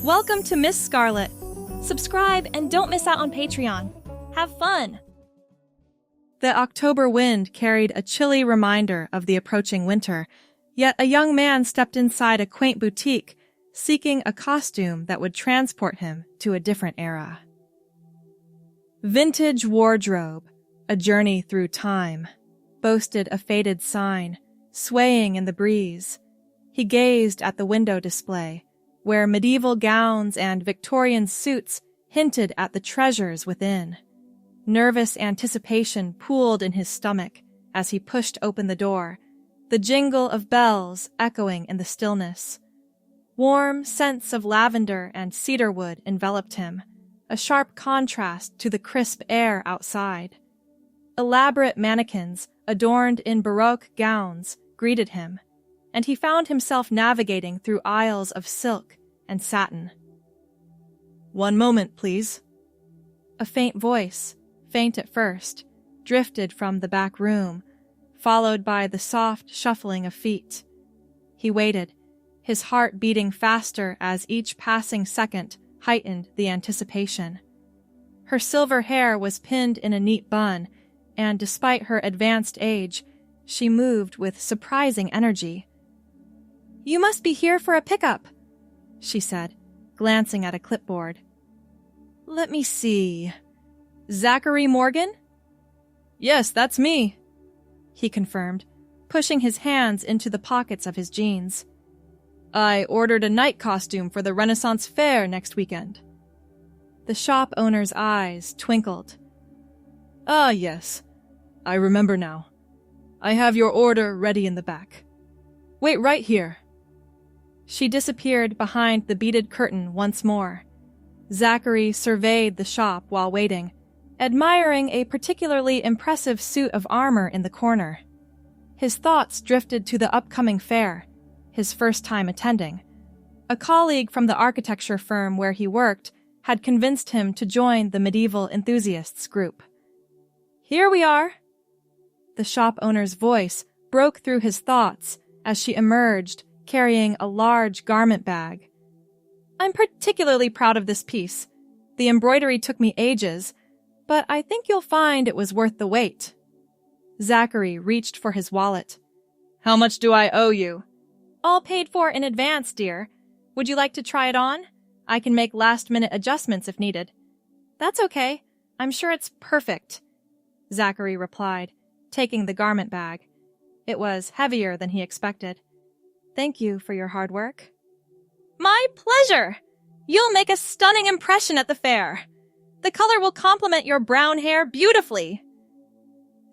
Welcome to Miss Scarlett. Subscribe and don't miss out on Patreon. Have fun! The October wind carried a chilly reminder of the approaching winter, yet a young man stepped inside a quaint boutique, seeking a costume that would transport him to a different era. Vintage Wardrobe, a journey through time, boasted a faded sign, swaying in the breeze. He gazed at the window display, where medieval gowns and Victorian suits hinted at the treasures within. Nervous anticipation pooled in his stomach as he pushed open the door, the jingle of bells echoing in the stillness. Warm scents of lavender and cedarwood enveloped him, a sharp contrast to the crisp air outside. Elaborate mannequins, adorned in Baroque gowns, greeted him, and he found himself navigating through aisles of silk and satin. "One moment, please." A faint voice, faint at first, drifted from the back room, followed by the soft shuffling of feet. He waited, his heart beating faster as each passing second heightened the anticipation. Her silver hair was pinned in a neat bun, and despite her advanced age, she moved with surprising energy. "You must be here for a pickup," she said, glancing at a clipboard. "Let me see. Zachary Morgan?" "Yes, that's me," he confirmed, pushing his hands into the pockets of his jeans. "I ordered a night costume for the Renaissance Fair next weekend." The shop owner's eyes twinkled. "Ah, yes. I remember now. I have your order ready in the back. Wait right here." She disappeared behind the beaded curtain once more. Zachary surveyed the shop while waiting, admiring a particularly impressive suit of armor in the corner. His thoughts drifted to the upcoming fair, his first time attending. A colleague from the architecture firm where he worked had convinced him to join the medieval enthusiasts group. "Here we are." The shop owner's voice broke through his thoughts as she emerged, carrying a large garment bag. "I'm particularly proud of this piece. The embroidery took me ages, but I think you'll find it was worth the wait." Zachary reached for his wallet. "How much do I owe you?" "All paid for in advance, dear. Would you like to try it on? I can make last-minute adjustments if needed." "That's okay. I'm sure it's perfect," Zachary replied, taking the garment bag. It was heavier than he expected. "Thank you for your hard work." "My pleasure! You'll make a stunning impression at the fair. The color will complement your brown hair beautifully."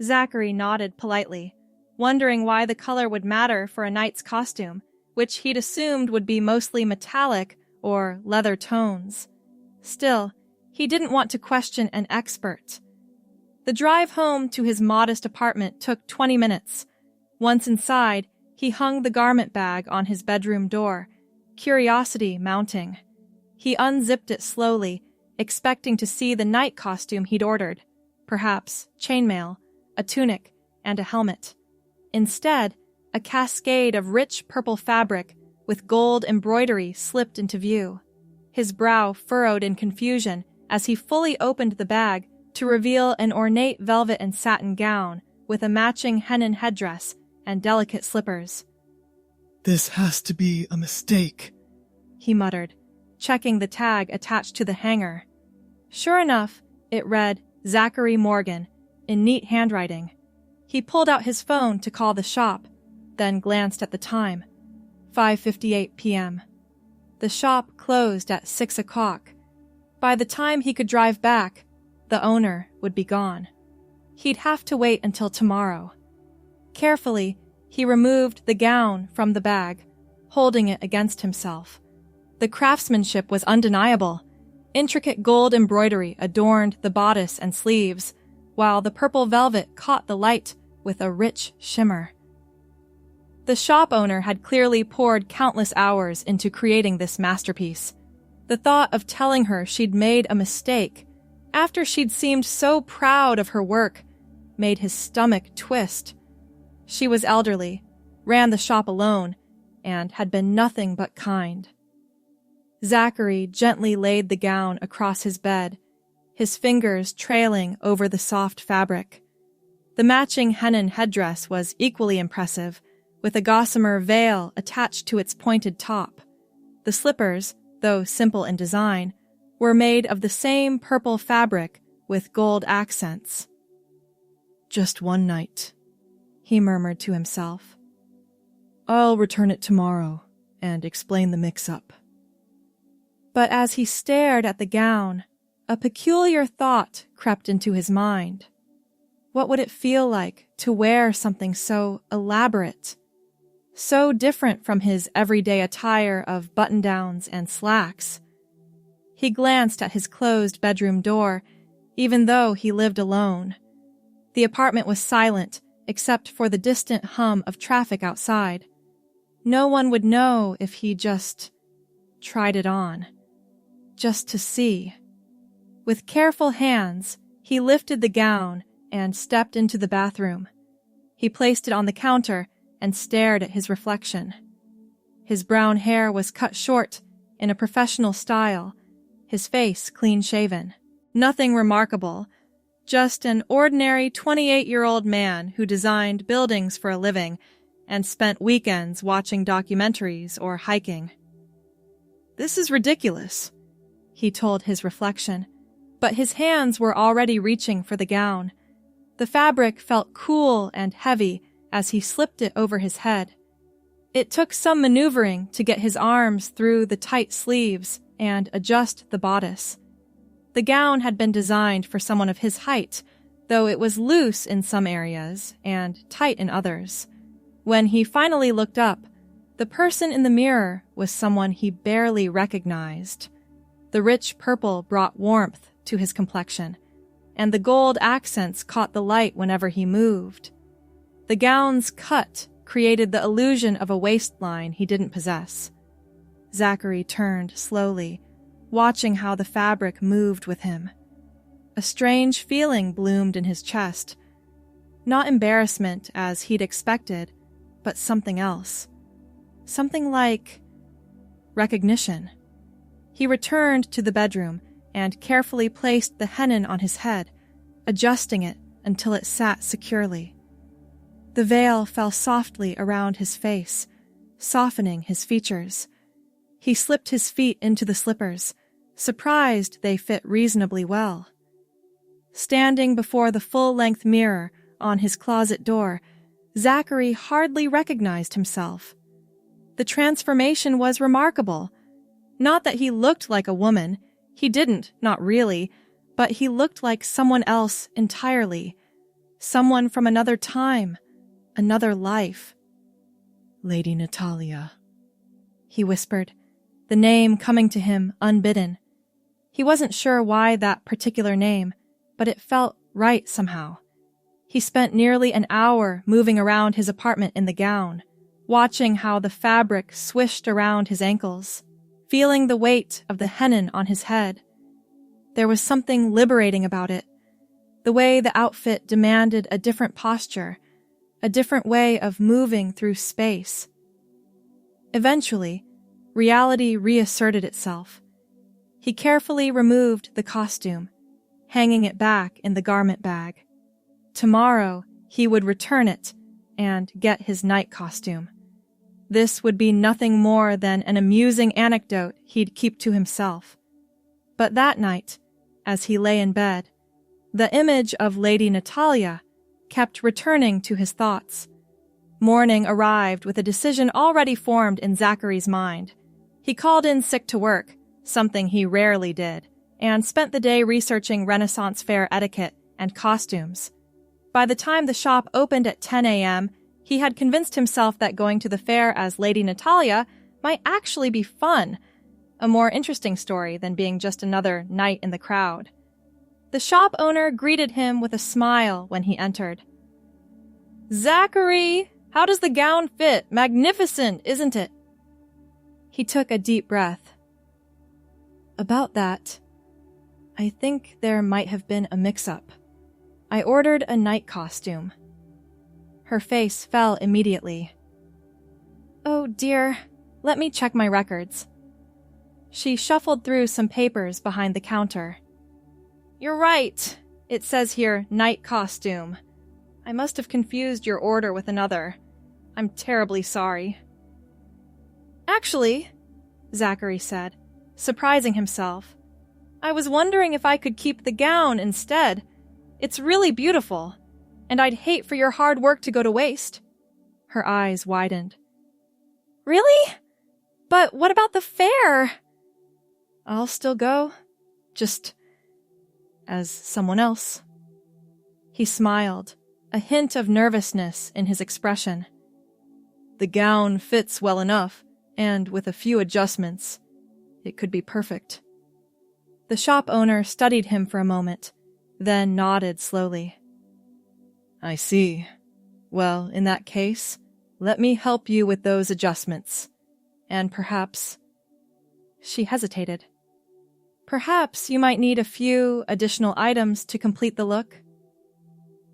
Zachary nodded politely, wondering why the color would matter for a knight's costume, which he'd assumed would be mostly metallic or leather tones. Still, he didn't want to question an expert. The drive home to his modest apartment took 20 minutes. Once inside, he hung the garment bag on his bedroom door, curiosity mounting. He unzipped it slowly, expecting to see the night costume he'd ordered, perhaps chainmail, a tunic, and a helmet. Instead, a cascade of rich purple fabric with gold embroidery slipped into view. His brow furrowed in confusion as he fully opened the bag to reveal an ornate velvet and satin gown with a matching hennin headdress and delicate slippers. "This has to be a mistake," he muttered, checking the tag attached to the hanger. Sure enough, it read Zachary Morgan in neat handwriting. He pulled out his phone to call the shop, then glanced at the time. 5:58 p.m. The shop closed at 6 o'clock. By the time he could drive back, the owner would be gone. He'd have to wait until tomorrow. Carefully, he removed the gown from the bag, holding it against himself. The craftsmanship was undeniable. Intricate gold embroidery adorned the bodice and sleeves, while the purple velvet caught the light with a rich shimmer. The shop owner had clearly poured countless hours into creating this masterpiece. The thought of telling her she'd made a mistake, after she'd seemed so proud of her work, made his stomach twist. She was elderly, ran the shop alone, and had been nothing but kind. Zachary gently laid the gown across his bed, his fingers trailing over the soft fabric. The matching hennin headdress was equally impressive, with a gossamer veil attached to its pointed top. The slippers, though simple in design, were made of the same purple fabric with gold accents. "Just one night," he murmured to himself. "I'll return it tomorrow and explain the mix-up." But as he stared at the gown, a peculiar thought crept into his mind. What would it feel like to wear something so elaborate, so different from his everyday attire of button-downs and slacks? He glanced at his closed bedroom door, even though he lived alone. The apartment was silent, except for the distant hum of traffic outside. No one would know if he just tried it on, just to see. With careful hands, he lifted the gown and stepped into the bathroom. He placed it on the counter and stared at his reflection. His brown hair was cut short in a professional style, his face clean-shaven. Nothing remarkable, just an ordinary 28-year-old man who designed buildings for a living and spent weekends watching documentaries or hiking. "This is ridiculous," he told his reflection, but his hands were already reaching for the gown. The fabric felt cool and heavy as he slipped it over his head. It took some maneuvering to get his arms through the tight sleeves and adjust the bodice. The gown had been designed for someone of his height, though it was loose in some areas and tight in others. When he finally looked up, the person in the mirror was someone he barely recognized. The rich purple brought warmth to his complexion, and the gold accents caught the light whenever he moved. The gown's cut created the illusion of a waistline he didn't possess. Zachary turned slowly, watching how the fabric moved with him. A strange feeling bloomed in his chest. Not embarrassment, as he'd expected, but something else. Something like recognition. He returned to the bedroom and carefully placed the hennin on his head, adjusting it until it sat securely. The veil fell softly around his face, softening his features. He slipped his feet into the slippers, surprised they fit reasonably well. Standing before the full-length mirror on his closet door, Zachary hardly recognized himself. The transformation was remarkable. Not that he looked like a woman. He didn't, not really, but he looked like someone else entirely. Someone from another time, another life. "Lady Natalia," he whispered, the name coming to him unbidden. He wasn't sure why that particular name, but it felt right somehow. He spent nearly an hour moving around his apartment in the gown, watching how the fabric swished around his ankles, feeling the weight of the hennin on his head. There was something liberating about it, the way the outfit demanded a different posture, a different way of moving through space. Eventually, reality reasserted itself. He carefully removed the costume, hanging it back in the garment bag. Tomorrow, he would return it and get his night costume. This would be nothing more than an amusing anecdote he'd keep to himself. But that night, as he lay in bed, the image of Lady Natalia kept returning to his thoughts. Morning arrived with a decision already formed in Zachary's mind. He called in sick to work, something he rarely did, and spent the day researching Renaissance fair etiquette and costumes. By the time the shop opened at 10 a.m., he had convinced himself that going to the fair as Lady Natalia might actually be fun, a more interesting story than being just another night in the crowd. The shop owner greeted him with a smile when he entered. "Zachary, how does the gown fit? Magnificent, isn't it?" He took a deep breath. "About that, I think there might have been a mix-up. I ordered a night costume." Her face fell immediately. "Oh dear, let me check my records." She shuffled through some papers behind the counter. "You're right. It says here, night costume. I must have confused your order with another. I'm terribly sorry." "Actually," Zachary said, surprising himself, "I was wondering if I could keep the gown instead. It's really beautiful, and I'd hate for your hard work to go to waste." Her eyes widened. "Really? But what about the fair?" "I'll still go, just as someone else." He smiled, a hint of nervousness in his expression. "The gown fits well enough, and with a few adjustments, it could be perfect." The shop owner studied him for a moment, then nodded slowly. "I see. Well, in that case, let me help you with those adjustments. And perhaps—" She hesitated. "Perhaps you might need a few additional items to complete the look."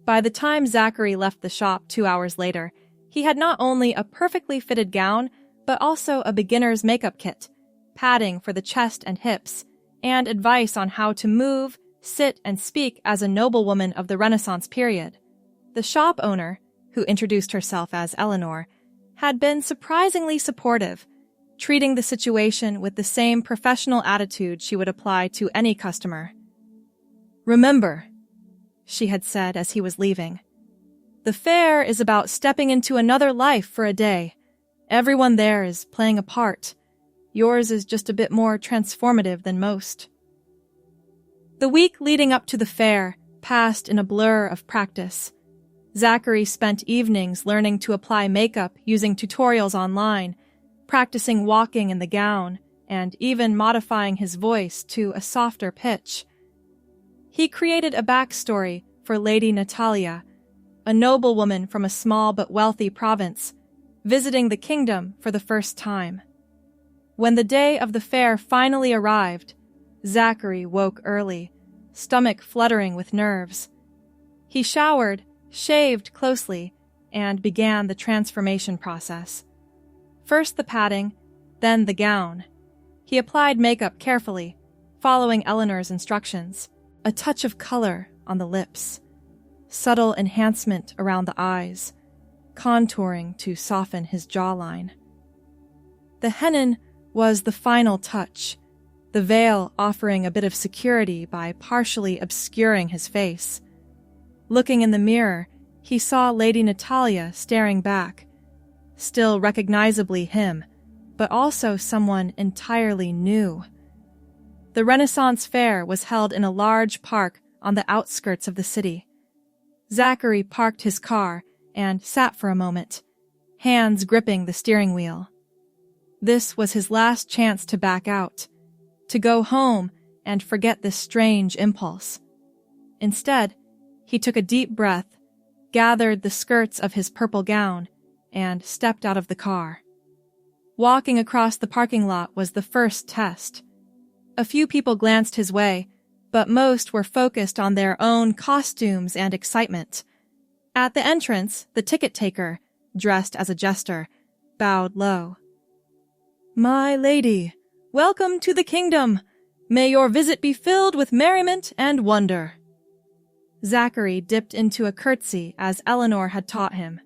By the time Zachary left the shop 2 hours later, he had not only a perfectly fitted gown, but also a beginner's makeup kit, padding for the chest and hips, and advice on how to move, sit, and speak as a noblewoman of the Renaissance period. The shop owner, who introduced herself as Eleanor, had been surprisingly supportive, treating the situation with the same professional attitude she would apply to any customer. "Remember," she had said as he was leaving, "the fair is about stepping into another life for a day. Everyone there is playing a part. Yours is just a bit more transformative than most." The week leading up to the fair passed in a blur of practice. Zachary spent evenings learning to apply makeup using tutorials online, practicing walking in the gown, and even modifying his voice to a softer pitch. He created a backstory for Lady Natalia, a noblewoman from a small but wealthy province, visiting the kingdom for the first time. When the day of the fair finally arrived, Zachary woke early, stomach fluttering with nerves. He showered, shaved closely, and began the transformation process. First the padding, then the gown. He applied makeup carefully, following Eleanor's instructions. A touch of color on the lips, subtle enhancement around the eyes, contouring to soften his jawline. The hennin was the final touch, the veil offering a bit of security by partially obscuring his face. Looking in the mirror, he saw Lady Natalia staring back, still recognizably him, but also someone entirely new. The Renaissance Fair was held in a large park on the outskirts of the city. Zachary parked his car and sat for a moment, hands gripping the steering wheel. This was his last chance to back out, to go home and forget this strange impulse. Instead, he took a deep breath, gathered the skirts of his purple gown, and stepped out of the car. Walking across the parking lot was the first test. A few people glanced his way, but most were focused on their own costumes and excitement. At the entrance, the ticket taker, dressed as a jester, bowed low. "My lady, welcome to the kingdom. May your visit be filled with merriment and wonder." Zachary dipped into a curtsy as Eleanor had taught him.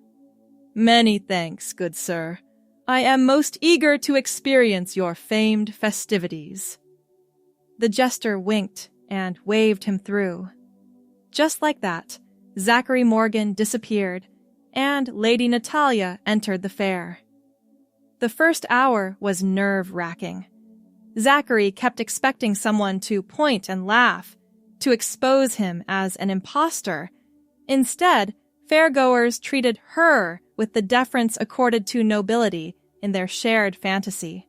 "Many thanks, good sir. I am most eager to experience your famed festivities." The jester winked and waved him through. Just like that, Zachary Morgan disappeared, and Lady Natalia entered the fair. The first hour was nerve-wracking. Zachary kept expecting someone to point and laugh, to expose him as an imposter. Instead, fairgoers treated her with the deference accorded to nobility in their shared fantasy.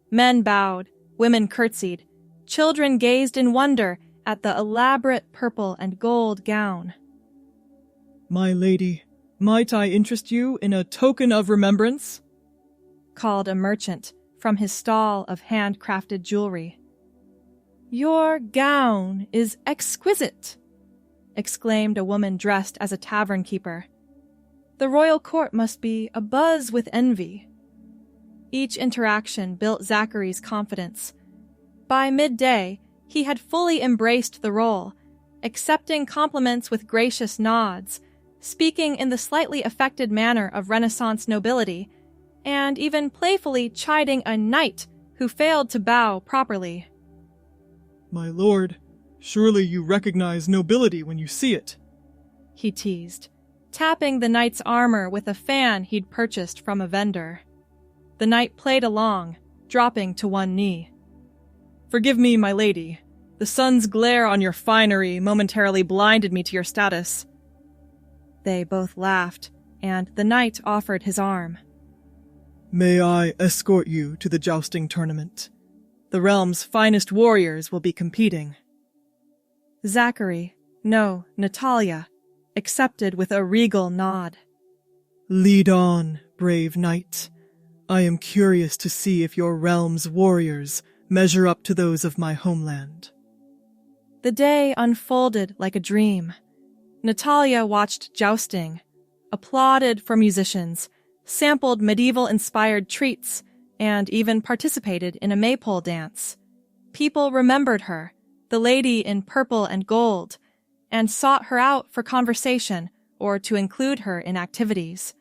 Men bowed, women curtsied, children gazed in wonder at the elaborate purple and gold gown. "My lady, might I interest you in a token of remembrance?" called a merchant from his stall of handcrafted jewelry. "Your gown is exquisite," exclaimed a woman dressed as a tavern keeper. "The royal court must be abuzz with envy." Each interaction built Zachary's confidence, By midday, he had fully embraced the role, accepting compliments with gracious nods, speaking in the slightly affected manner of Renaissance nobility, and even playfully chiding a knight who failed to bow properly. My lord, surely you recognize nobility when you see it, he teased, tapping the knight's armor with a fan he'd purchased from a vendor. The knight played along, dropping to one knee. Forgive me, my lady. The sun's glare on your finery momentarily blinded me to your status. They both laughed, and the knight offered his arm. May I escort you to the jousting tournament? The realm's finest warriors will be competing. Zachary, no, Natalia, accepted with a regal nod. Lead on, brave knight. I am curious to see if your realm's warriors measure up to those of my homeland. The day unfolded like a dream. Natalia watched jousting, applauded for musicians, sampled medieval-inspired treats, and even participated in a maypole dance. People remembered her, the lady in purple and gold, and sought her out for conversation or to include her in activities.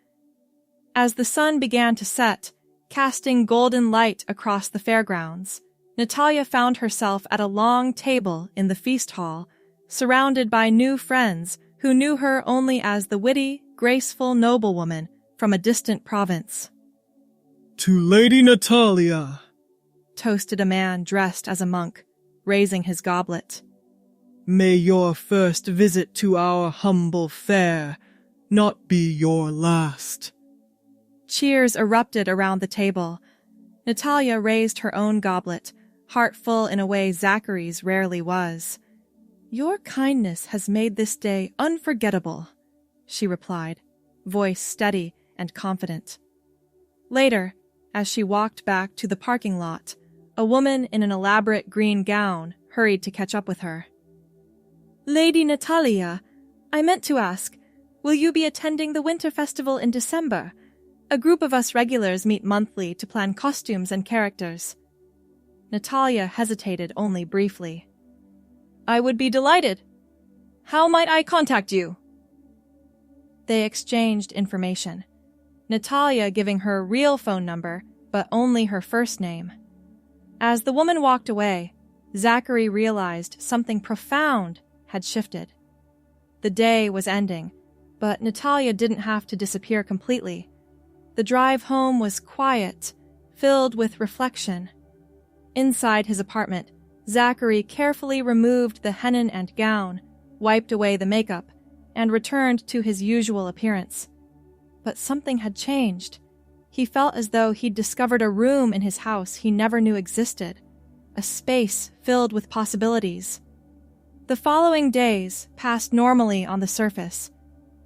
As the sun began to set, casting golden light across the fairgrounds, Natalia found herself at a long table in the feast hall, surrounded by new friends who knew her only as the witty, graceful noblewoman from a distant province. To Lady Natalia, toasted a man dressed as a monk, raising his goblet. May your first visit to our humble fair not be your last. Cheers erupted around the table. Natalia raised her own goblet, heartful in a way Zachary's rarely was. Your kindness has made this day unforgettable, she replied, voice steady and confident. Later, as she walked back to the parking lot, a woman in an elaborate green gown hurried to catch up with her. Lady Natalia, I meant to ask, will you be attending the Winter Festival in December? A group of us regulars meet monthly to plan costumes and characters. Natalia hesitated only briefly. I would be delighted. How might I contact you? They exchanged information, Natalia giving her real phone number, but only her first name. As the woman walked away, Zachary realized something profound had shifted. The day was ending, but Natalia didn't have to disappear completely. The drive home was quiet, filled with reflection. Inside his apartment, Zachary carefully removed the hennin and gown, wiped away the makeup, and returned to his usual appearance. But something had changed. He felt as though he'd discovered a room in his house he never knew existed, a space filled with possibilities. The following days passed normally on the surface.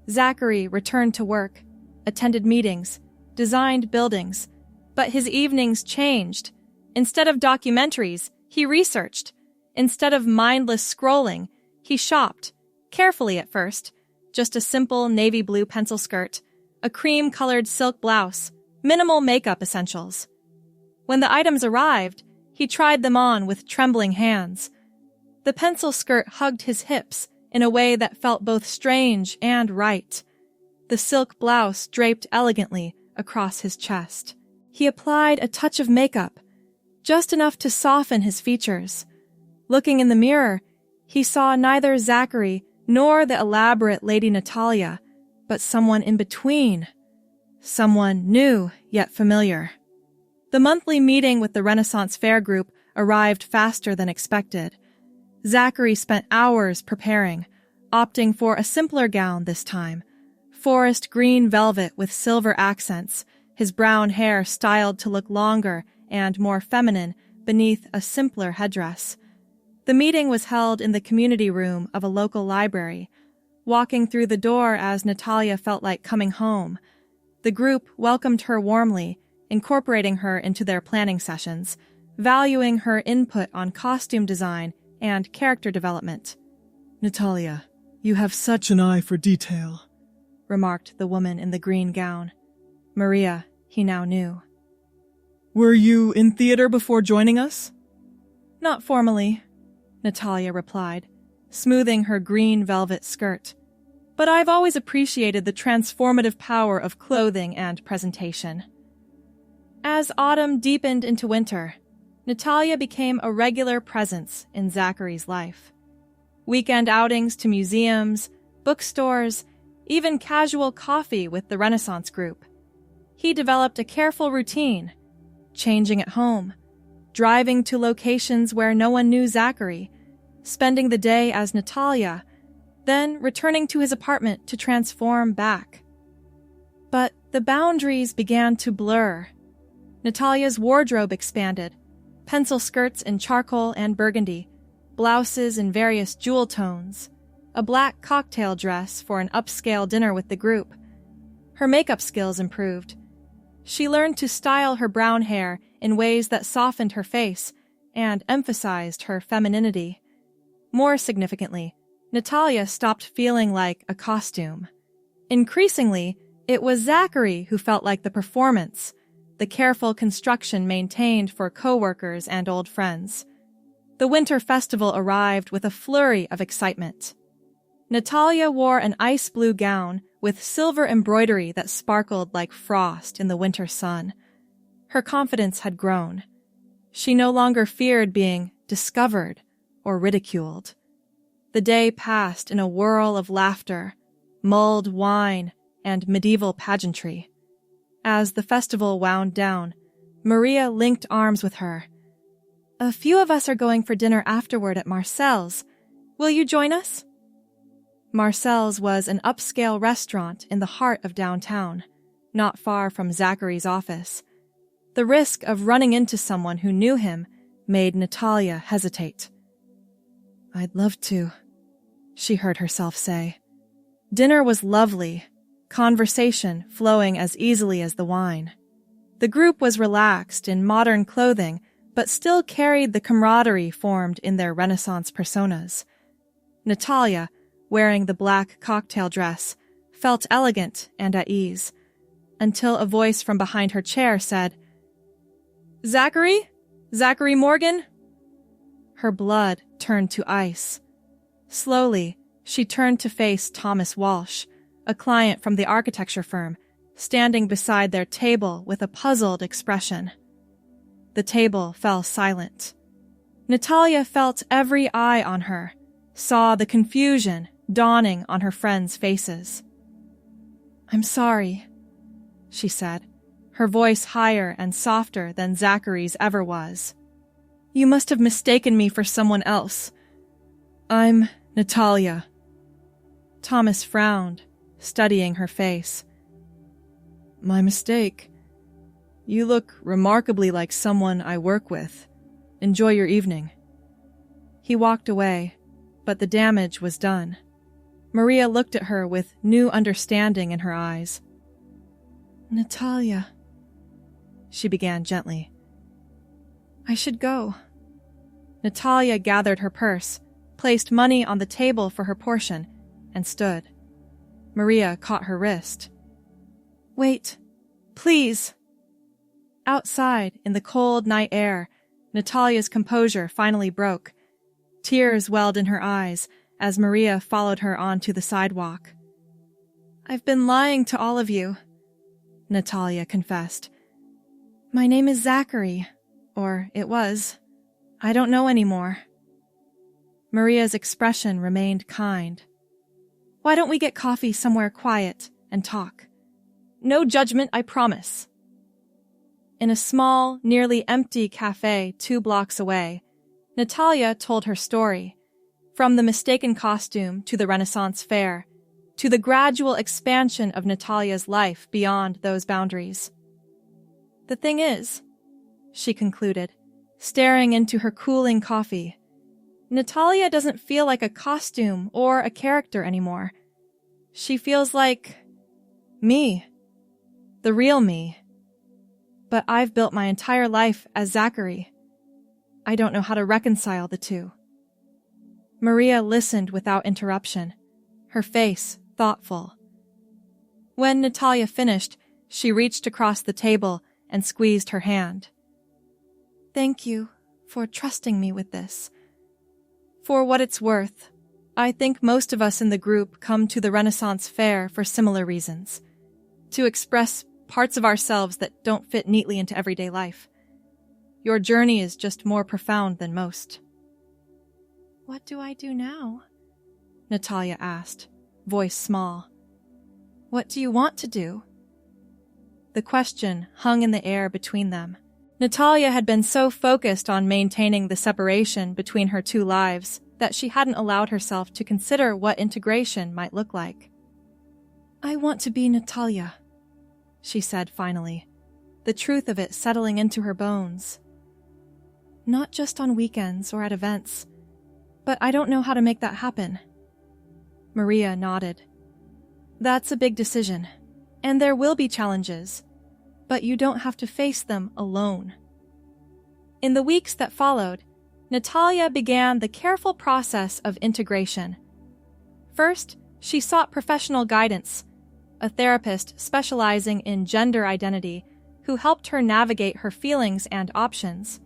Zachary returned to work, attended meetings, designed buildings, but his evenings changed. Instead of documentaries, he researched. Instead of mindless scrolling, he shopped, carefully at first, just a simple navy blue pencil skirt, a cream-colored silk blouse, minimal makeup essentials. When the items arrived, he tried them on with trembling hands. The pencil skirt hugged his hips in a way that felt both strange and right. The silk blouse draped elegantly across his chest. He applied a touch of makeup, just enough to soften his features. Looking in the mirror, he saw neither Zachary nor the elaborate Lady Natalia, but someone in between. Someone new yet familiar. The monthly meeting with the Renaissance Fair group arrived faster than expected. Zachary spent hours preparing, opting for a simpler gown this time. Forest green velvet with silver accents, his brown hair styled to look longer and more feminine beneath a simpler headdress. The meeting was held in the community room of a local library. Walking through the door as Natalia felt like coming home, the group welcomed her warmly, incorporating her into their planning sessions, valuing her input on costume design and character development. Natalia, you have such an eye for detail, remarked the woman in the green gown. Maria, he now knew. Were you in theater before joining us? Not formally, Natalia replied, smoothing her green velvet skirt. But I've always appreciated the transformative power of clothing and presentation. As autumn deepened into winter, Natalia became a regular presence in Zachary's life. Weekend outings to museums, bookstores, even casual coffee with the Renaissance group. He developed a careful routine, changing at home, driving to locations where no one knew Zachary, spending the day as Natalia, then returning to his apartment to transform back. But the boundaries began to blur. Natalia's wardrobe expanded, pencil skirts in charcoal and burgundy, blouses in various jewel tones, a black cocktail dress for an upscale dinner with the group. Her makeup skills improved. She learned to style her brown hair in ways that softened her face and emphasized her femininity. More significantly, Natalia stopped feeling like a costume. Increasingly, it was Zachary who felt like the performance, the careful construction maintained for coworkers and old friends. The winter festival arrived with a flurry of excitement. Natalia wore an ice blue gown with silver embroidery that sparkled like frost in the winter sun. Her confidence had grown. She no longer feared being discovered or ridiculed. The day passed in a whirl of laughter, mulled wine, and medieval pageantry. As the festival wound down, Maria linked arms with her. "A few of us are going for dinner afterward at Marcel's. Will you join us?" Marcel's was an upscale restaurant in the heart of downtown, not far from Zachary's office. The risk of running into someone who knew him made Natalia hesitate. "I'd love to," she heard herself say. Dinner was lovely, conversation flowing as easily as the wine. The group was relaxed in modern clothing, but still carried the camaraderie formed in their Renaissance personas. Natalia, wearing the black cocktail dress, felt elegant and at ease, until a voice from behind her chair said, "Zachary? Zachary Morgan?" Her blood turned to ice. Slowly, she turned to face Thomas Walsh, a client from the architecture firm, standing beside their table with a puzzled expression. The table fell silent. Natalia felt every eye on her, saw the confusion dawning on her friends' faces. "I'm sorry," she said, her voice higher and softer than Zachary's ever was. "You must have mistaken me for someone else. I'm Natalia." Thomas frowned, studying her face. "My mistake. You look remarkably like someone I work with. Enjoy your evening." He walked away, but the damage was done. Maria looked at her with new understanding in her eyes. "Natalia," she began gently. "I should go." Natalia gathered her purse, placed money on the table for her portion, and stood. Maria caught her wrist. "Wait, please." Outside, in the cold night air, Natalia's composure finally broke. Tears welled in her eyes as Maria followed her onto the sidewalk. "I've been lying to all of you," Natalia confessed. "My name is Zachary, or it was. I don't know anymore." Maria's expression remained kind. "Why don't we get coffee somewhere quiet and talk? No judgment, I promise." In a small, nearly empty cafe 2 blocks away, Natalia told her story, from the mistaken costume to the Renaissance fair, to the gradual expansion of Natalia's life beyond those boundaries. "The thing is," she concluded, staring into her cooling coffee, "Natalia doesn't feel like a costume or a character anymore. She feels like me, the real me. But I've built my entire life as Zachary. I don't know how to reconcile the two." Maria listened without interruption, her face thoughtful. When Natalia finished, she reached across the table and squeezed her hand. "Thank you for trusting me with this. For what it's worth, I think most of us in the group come to the Renaissance Fair for similar reasons. To express parts of ourselves that don't fit neatly into everyday life. Your journey is just more profound than most. What do I do now? Natalia asked, voice small. What do you want to do? The question hung in the air between them. Natalia had been so focused on maintaining the separation between her two lives that she hadn't allowed herself to consider what integration might look like. I want to be Natalia, she said finally, the truth of it settling into her bones. Not just on weekends or at events, but I don't know how to make that happen. Maria nodded. That's a big decision, and there will be challenges, but you don't have to face them alone. In the weeks that followed, Natalia began the careful process of integration. First, she sought professional guidance, a therapist specializing in gender identity who helped her navigate her feelings and options.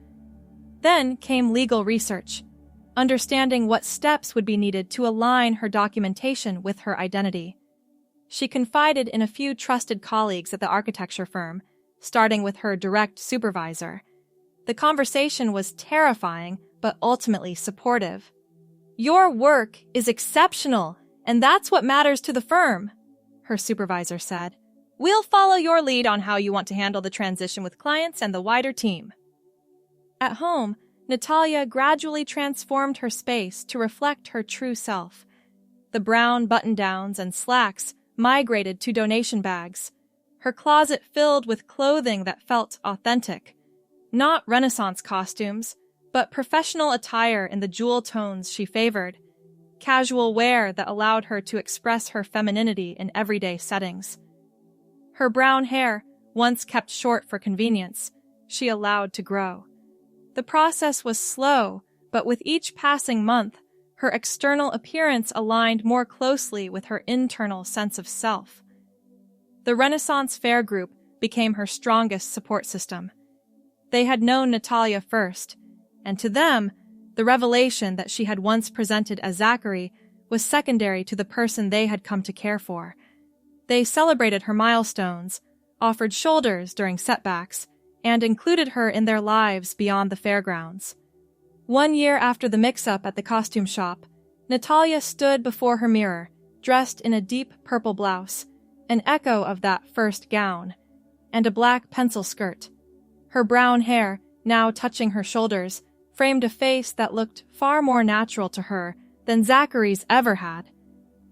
Then came legal research, understanding what steps would be needed to align her documentation with her identity. She confided in a few trusted colleagues at the architecture firm, starting with her direct supervisor. The conversation was terrifying, but ultimately supportive. Your work is exceptional, and that's what matters to the firm, her supervisor said. We'll follow your lead on how you want to handle the transition with clients and the wider team. At home, Natalia gradually transformed her space to reflect her true self. The brown button-downs and slacks migrated to donation bags, her closet filled with clothing that felt authentic. Not Renaissance costumes, but professional attire in the jewel tones she favored, casual wear that allowed her to express her femininity in everyday settings. Her brown hair, once kept short for convenience, she allowed to grow. The process was slow, but with each passing month, her external appearance aligned more closely with her internal sense of self. The Renaissance Fair group became her strongest support system. They had known Natalia first, and to them, the revelation that she had once presented as Zachary was secondary to the person they had come to care for. They celebrated her milestones, offered shoulders during setbacks, and included her in their lives beyond the fairgrounds. 1 year after the mix-up at the costume shop, Natalia stood before her mirror, dressed in a deep purple blouse, an echo of that first gown, and a black pencil skirt. Her brown hair, now touching her shoulders, framed a face that looked far more natural to her than Zachary's ever had.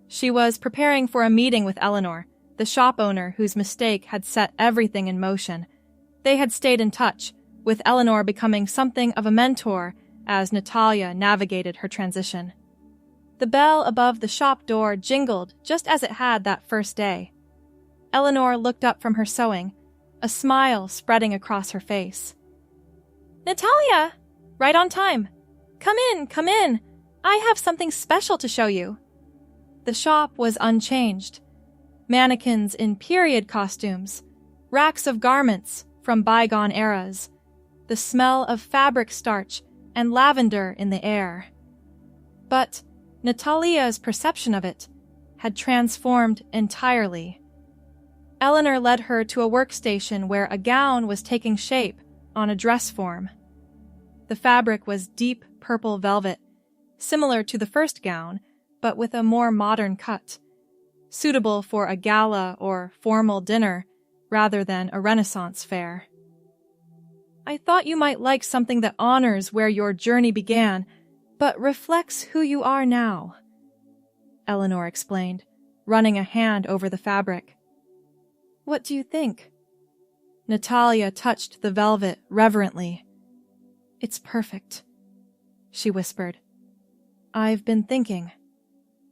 She was preparing for a meeting with Eleanor, the shop owner whose mistake had set everything in motion. They had stayed in touch, with Eleanor becoming something of a mentor as Natalia navigated her transition. The bell above the shop door jingled just as it had that first day. Eleanor looked up from her sewing, a smile spreading across her face. Natalia! Right on time. Come in. I have something special to show you. The shop was unchanged. Mannequins in period costumes, racks of garments from bygone eras, the smell of fabric starch and lavender in the air. But Natalia's perception of it had transformed entirely. Eleanor led her to a workstation where a gown was taking shape on a dress form. The fabric was deep purple velvet, similar to the first gown, but with a more modern cut, suitable for a gala or formal dinner rather than a Renaissance fair. I thought you might like something that honors where your journey began, but reflects who you are now, Eleanor explained, running a hand over the fabric. What do you think? Natalia touched the velvet reverently. It's perfect, she whispered. I've been thinking,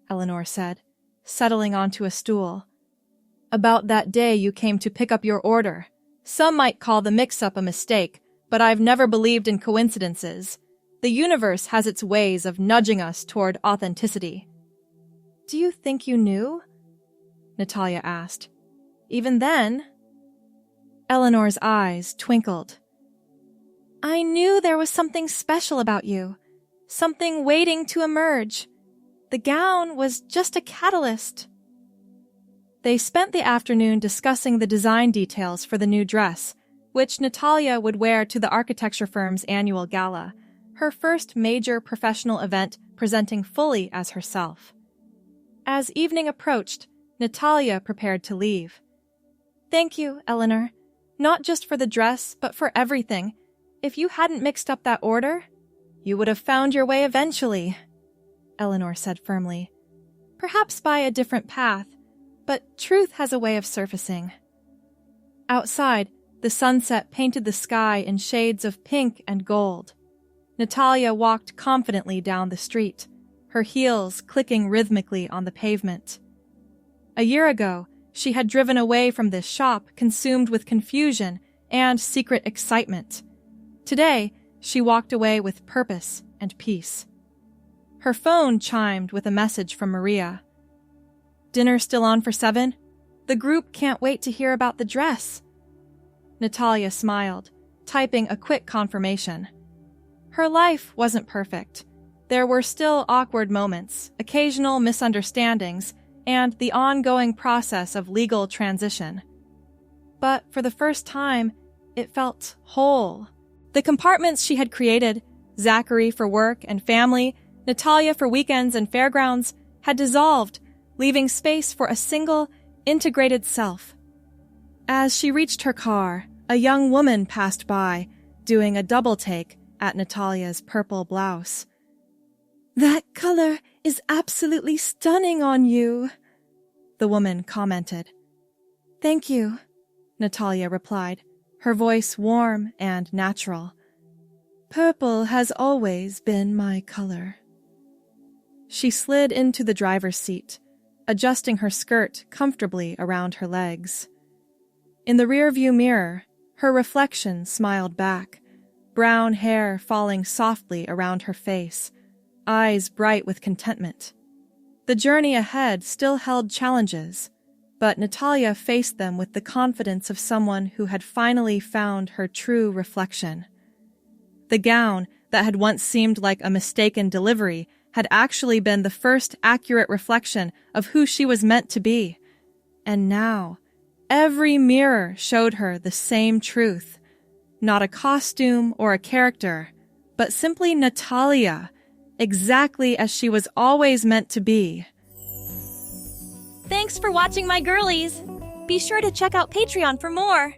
Eleanor said, settling onto a stool. About that day you came to pick up your order. Some might call the mix-up a mistake, but I've never believed in coincidences. The universe has its ways of nudging us toward authenticity. Do you think you knew? Natalia asked. Even then? Eleanor's eyes twinkled. I knew there was something special about you, something waiting to emerge. The gown was just a catalyst. They spent the afternoon discussing the design details for the new dress, which Natalia would wear to the architecture firm's annual gala, her first major professional event presenting fully as herself. As evening approached, Natalia prepared to leave. Thank you, Eleanor. Not just for the dress, but for everything. If you hadn't mixed up that order, you would have found your way eventually, Eleanor said firmly. Perhaps by a different path, but truth has a way of surfacing. Outside, the sunset painted the sky in shades of pink and gold. Natalia walked confidently down the street, her heels clicking rhythmically on the pavement. A year ago, she had driven away from this shop consumed with confusion and secret excitement. Today, she walked away with purpose and peace. Her phone chimed with a message from Maria. Dinner still on for 7? The group can't wait to hear about the dress. Natalia smiled, typing a quick confirmation. Her life wasn't perfect. There were still awkward moments, occasional misunderstandings, and the ongoing process of legal transition. But for the first time, it felt whole. The compartments she had created, Zachary for work and family, Natalia for weekends and fairgrounds, had dissolved, leaving space for a single, integrated self. As she reached her car, a young woman passed by, doing a double take at Natalia's purple blouse. That color is absolutely stunning on you, the woman commented. Thank you, Natalia replied, her voice warm and natural. Purple has always been my color. She slid into the driver's seat, adjusting her skirt comfortably around her legs. In the rearview mirror, her reflection smiled back, brown hair falling softly around her face, eyes bright with contentment. The journey ahead still held challenges, but Natalia faced them with the confidence of someone who had finally found her true reflection. The gown that had once seemed like a mistaken delivery had actually been the first accurate reflection of who she was meant to be. And now, every mirror showed her the same truth. Not a costume or a character, but simply Natalia, exactly as she was always meant to be. Thanks for watching, my girlies! Be sure to check out Patreon for more!